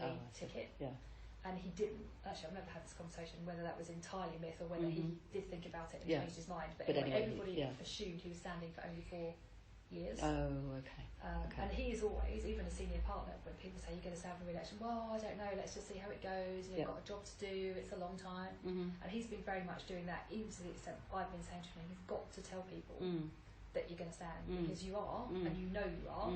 only ticket. Yeah. And he didn't. Actually, I've never had this conversation whether that was entirely myth or whether he did think about it and changed his mind. But anyway, everybody assumed he was standing for only 4 years. Oh, okay. And he is always, even a senior partner, when people say you're going to stand for re-election, well, I don't know, let's just see how it goes. You've got a job to do. It's a long time. And he's been very much doing that, even to the extent I've been saying to him, you've got to tell people that you're going to stand because you are, and you know you are.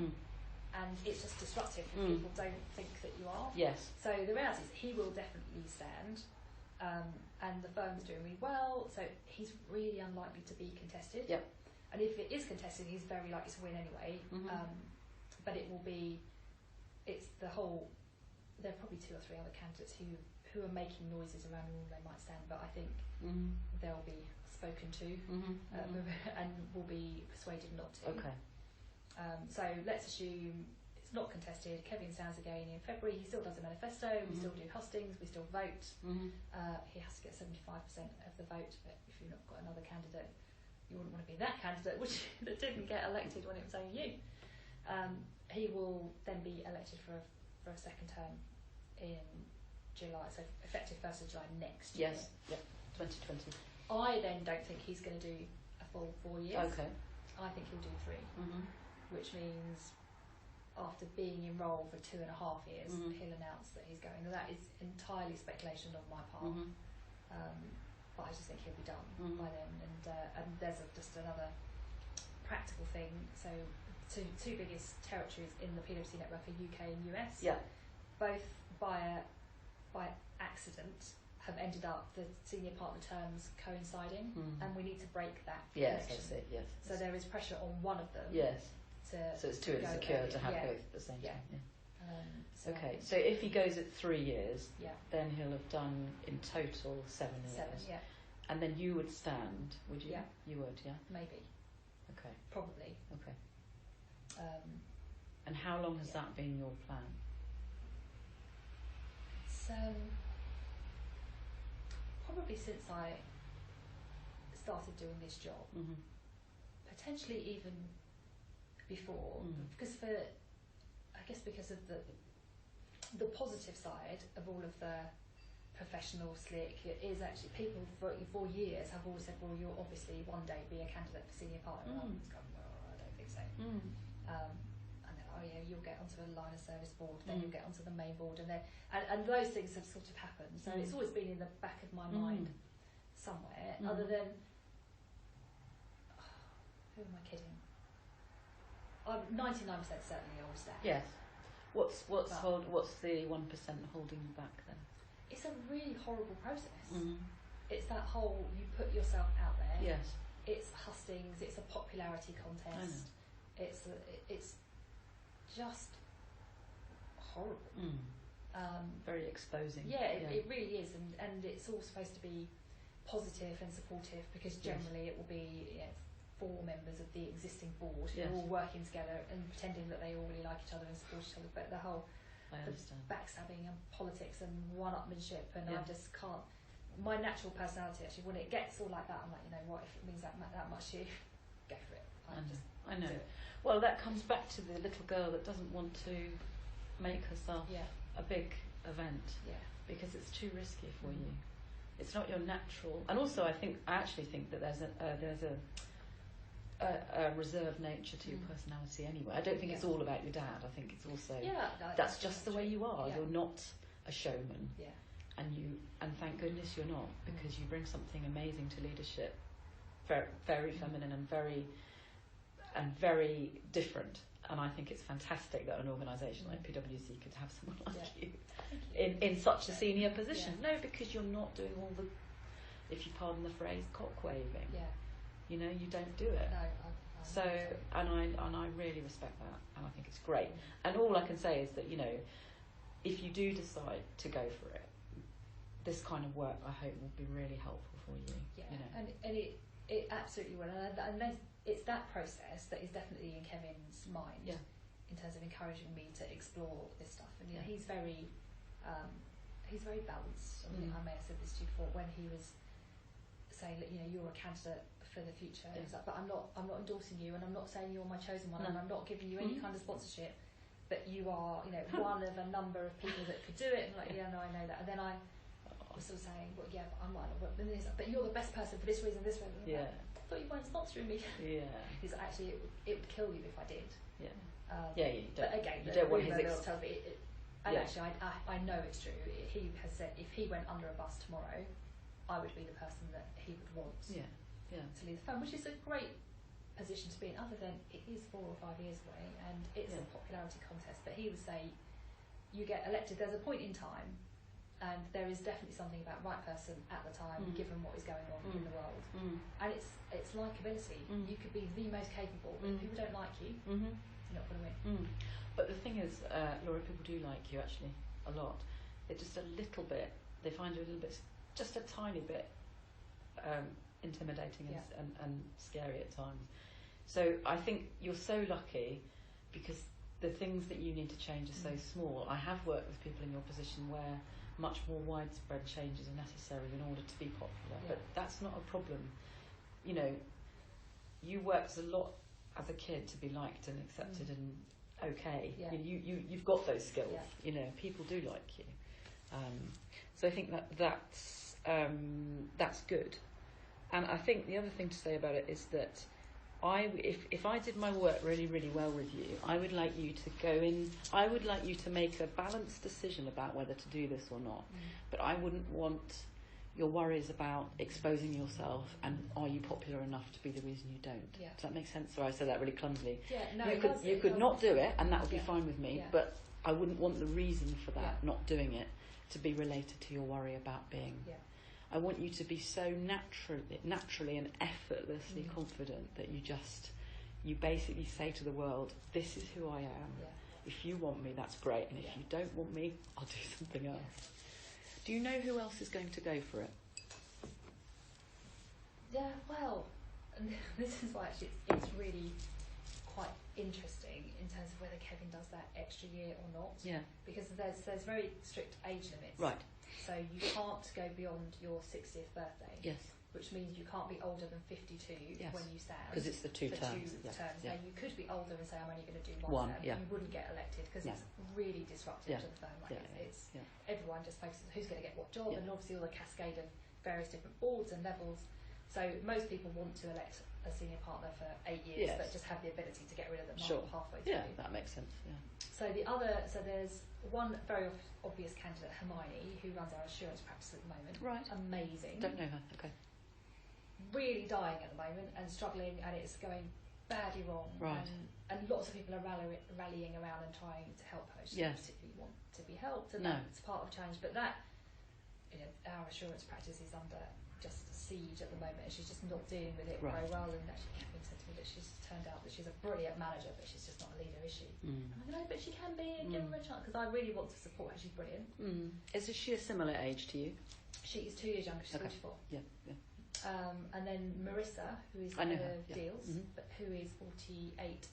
And it's just disruptive if people don't think that you are. Yes. So the reality is he will definitely stand, and the firm's doing really well, so he's really unlikely to be contested. Yep. And if it is contested, he's very likely to win anyway. But it will be, it's the whole, there are probably 2 or 3 other candidates who are making noises around who they might stand, but I think they'll be spoken to and will be persuaded not to. Okay. So let's assume it's not contested. Kevin stands again in February. He still does a manifesto. We still do hustings. We still vote. He has to get 75% of the vote. But if you've not got another candidate, you wouldn't want to be that candidate, that didn't get elected when it was only you. He will then be elected for a second term in July. So effective 1st of July next year. Yes. Yep. 2020. I then don't think he's going to do a full 4 years. Okay. I think he'll do 3. Which means after being enrolled for 2.5 years, he'll announce that he's going. Now, that is entirely speculation on my part, but I just think he'll be done by then. And there's just another practical thing. So two biggest territories in the PwC network are UK and US. Yeah. Both by accident have ended up the senior partner terms coinciding, and we need to break that connection. Yes, I see. Yes. So there is pressure on one of them. Yes. So it's too insecure to have both at the same time. Yeah. Okay, so if he goes at 3 years, then he'll have done in total 7 years. 7, yeah. And then you would stand, would you? Yeah. You would, yeah? Maybe. Okay. Probably. Okay. And how long has that been your plan? So, probably since I started doing this job. Potentially even before, because of the positive side of all of the professional slick, it is actually people for years have always said, well, you'll obviously one day be a candidate for senior partner. And I'm just going, well, I don't think so. And then, oh yeah, you'll get onto a line of service board, then you'll get onto the main board, and those things have sort of happened. So it's always been in the back of my mind somewhere, other than, who am I kidding? I'm 99% certainly I will stand. Yes. What's the 1% holding you back then? It's a really horrible process. It's that whole, you put yourself out there. Yes. It's hustings. It's a popularity contest. It's just horrible. Very exposing. Yeah, it really is, and it's all supposed to be positive and supportive because generally it will be 4 members of the existing board who are all working together and pretending that they all really like each other and support each other, but the whole backstabbing and politics and one-upmanship, and I just can't. My natural personality, actually, when it gets all like that, I'm like, you know what, if it means that much to you, go for it. I know. Well, that comes back to the little girl that doesn't want to make herself a big event because it's too risky for you. It's not your natural. And also, I actually think that there's a reserved nature to your personality anyway. I don't think it's all about your dad. I think it's also that's just the way you are. You're not a showman, and thank goodness you're not, because you bring something amazing to leadership, very, very feminine and very different. And I think it's fantastic that an organisation like PwC could have someone like you in such a senior position. No, because you're not doing all the, if you pardon the phrase, cock waving. You know, you don't do it. No, so, and I really respect that, and I think it's great. And all I can say is that, you know, if you do decide to go for it, this kind of work, I hope, will be really helpful for you. You know? And it absolutely will. And it's that process that is definitely in Kevin's mind in terms of encouraging me to explore this stuff. And you know, he's very balanced. I think I may have said this to you before when he was saying that, you know, you're a candidate for the future. It's like, but I'm not endorsing you, and I'm not saying you're my chosen one, and I'm not giving you any kind of sponsorship. but you are, you know, one of a number of people that could do it. And like, yeah, no, I know that. And then I was sort of saying, well, yeah, but I'm one. But you're the best person for this reason, this reason. Yeah. I thought you weren't sponsoring me. Yeah. Because actually, it would kill you if I did. Yeah. You don't. But again, you don't want his. And actually, I know it's true. He has said if he went under a bus tomorrow, I would be the person that he would want. Yeah. To lead the firm, which is a great position to be in. Other than it is 4 or 5 years away, and it's a popularity contest. But he would say, you get elected. There's a point in time. And there is definitely something about right person at the time, given what is going on in the world. And it's likability. You could be the most capable, but if people don't like you, you're not going to win. But the thing is, Laura, people do like you actually a lot. They're just a little bit, they find you a little bit, just a tiny bit intimidating and scary at times. So I think you're so lucky because the things that you need to change are so small. I have worked with people in your position where much more widespread changes are necessary in order to be popular, but that's not a problem. You know, you worked a lot as a kid to be liked and accepted and okay. You've got those skills. You know, people do like you. So I think that's good. And I think the other thing to say about it is that if I did my work really, really well with you, I would like you to go in, I would like you to make a balanced decision about whether to do this or not. But I wouldn't want your worries about exposing yourself and are you popular enough to be the reason you don't. Does that make sense? Or I said that really clumsily. You could not do it and that would be fine with me, but I wouldn't want the reason for that, not doing it, to be related to your worry about being... I want you to be so naturally and effortlessly confident that you basically say to the world, this is who I am. If you want me, that's great. And if you don't want me, I'll do something else. Do you know who else is going to go for it? Yeah, well, this is why actually it's really quite interesting in terms of whether Kevin does that extra year or not. Because there's very strict age limits. Right. So you can't go beyond your 60th birthday. Which means you can't be older than 52 when you stand. Because it's the two terms. Now you could be older and say I'm only going to do one term. You wouldn't get elected because it's really disruptive to the firm. It's everyone just focuses on who's going to get what job, and obviously all the cascade of various different boards and levels. So most people want to elect a senior partner for 8 years, but just have the ability to get rid of them halfway through. Yeah, that makes sense. So there's one very obvious candidate, Hermione, who runs our assurance practice at the moment. Right. Amazing. Don't know her. Okay. Really dying at the moment and struggling, and it's going badly wrong. Right. And lots of people are rallying around and trying to help her. She doesn't particularly want to be helped, and that's part of the challenge. But that, our assurance practice is under just siege at the moment, and she's just not dealing with it very well. And actually, Catherine said to me that she's turned out that she's a brilliant manager, but she's just not a leader, is she? And I know, but she can be, and give her a chance, because I really want to support her. She's brilliant. Is she a similar age to you? She is 2 years younger. She's 44. And then Marissa, who is head of deals, but who is 48,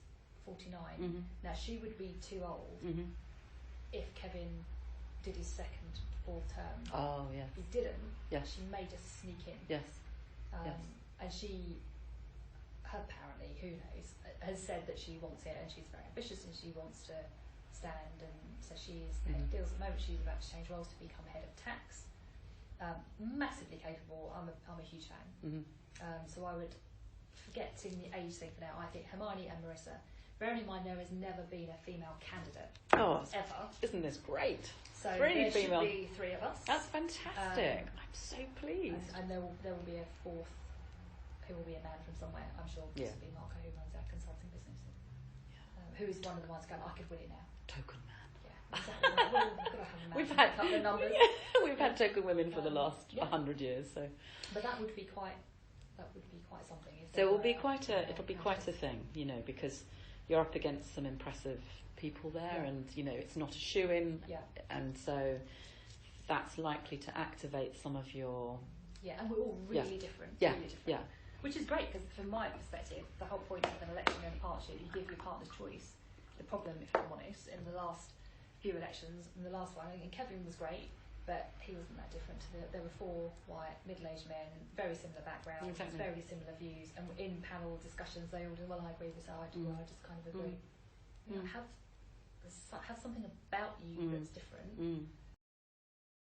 49. Now she would be too old if Kevin did his second full term. He didn't. She may just sneak in. And she, apparently, who knows, has said that she wants it, and she's very ambitious, and she wants to stand. And so she is head of deals at the moment. She's about to change roles to become head of tax. Massively capable. I'm a huge fan. So I would, forgetting the age thing for now, I think Hermione and Marissa. Bearing in mind there has never been a female candidate ever. Isn't this great? So there should be 3 of us. That's fantastic. I'm so pleased. And there will be a 4th who will be a man from somewhere. I'm sure this will be Marco, who runs our consulting business. Who is one of the ones going, I could win it now. Token man. Exactly. Well, we've got to have a man. We've had token women for the last 100 years. So. But that would be quite something. So it'll be quite a thing, because you're up against some impressive people there, and it's not a shoe-in, and so that's likely to activate some of your. And we're all really different. Really different. Which is great, because from my perspective, the whole point of an election and a partnership, you give your partner's choice. The problem, if I'm honest, in the last few elections, and the last one, and Kevin was great, but he wasn't that different. There were 4 white, middle-aged men, very similar backgrounds, very similar views, and in panel discussions they all do, well, I agree with that, I do, I just kind of agree. Have have something about you that's different.